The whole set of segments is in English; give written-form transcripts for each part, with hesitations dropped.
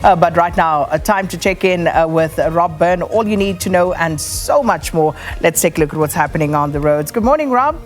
But right now, time to check in with Rob Byrne. All you need to know and so much more. Let's take a look at what's happening on the roads. Good morning, Rob.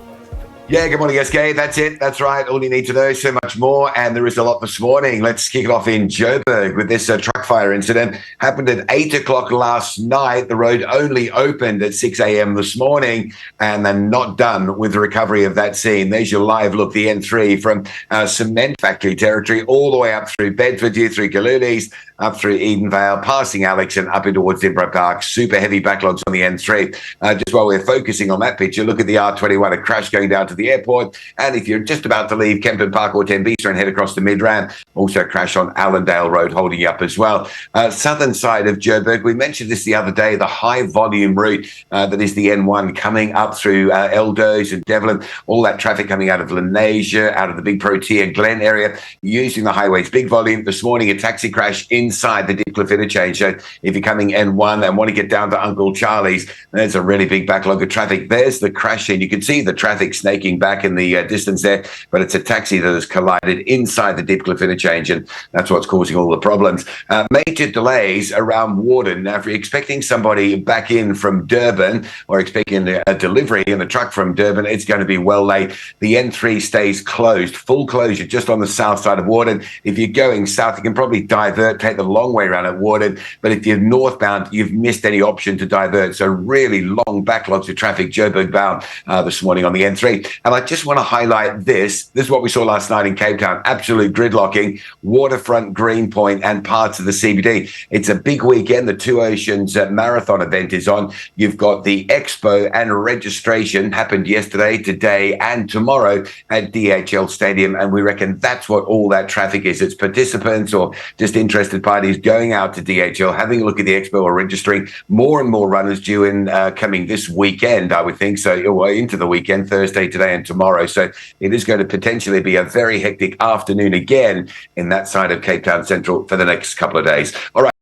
Yeah, good morning, SK. That's it. That's right. All you need to know, so much more. And there is a lot this morning. Let's kick it off in Joburg with this truck fire incident. Happened at 8 o'clock last night. The road only opened at 6 a.m. this morning, and they're not done with the recovery of that scene. There's your live look, the N3 from cement factory territory all the way up through Bedfordshire, through Kalulis, up through Edenvale, passing Alex and up in towards Dimbra Park. Super heavy backlogs on the N3. Just while we're focusing on that picture, look at the R21, a crash going down to the airport. And if you're just about to leave Kempton Park or Tembisa and head across the Mid-Ram, also a crash on Allendale Road holding you up as well. Southern side of Joburg, we mentioned this the other day, the high volume route that is the N1 coming up through Eldos and Devlin, all that traffic coming out of Lenasia, out of the Big Protea Glen area, using the highways. Big volume. This morning, a taxi crash inside the Dipcliffe interchange. So if you're coming N1 and want to get down to Uncle Charlie's, there's a really big backlog of traffic. There's the crash in. You can see the traffic snaking back in the distance there, but it's a taxi that has collided inside the Dipcliffe interchange, and that's what's causing all the problems. Major delays around Warden. Now, if you're expecting somebody back in from Durban or expecting a delivery in a truck from Durban, it's going to be well late. The N3 stays closed, full closure just on the south side of Warden. If you're going south, you can probably divert, take the long way around at Warden, but if you're northbound, you've missed any option to divert. So really long backlogs of traffic Joburg bound this morning on the N3. And I just want to highlight this. This is what we saw last night in Cape Town. Absolute gridlocking, Waterfront, Greenpoint, and parts of the CBD. It's a big weekend. The Two Oceans Marathon event is on. You've got the expo and registration happened yesterday, today, and tomorrow at DHL Stadium. And we reckon that's what all that traffic is. It's participants or just interested parties going out to DHL, having a look at the expo or registering. More and more runners due in coming this weekend, I would think. So into the weekend, Thursday, today, and tomorrow. So it is going to potentially be a very hectic afternoon again in that side of Cape Town Central for the next couple of days. All right.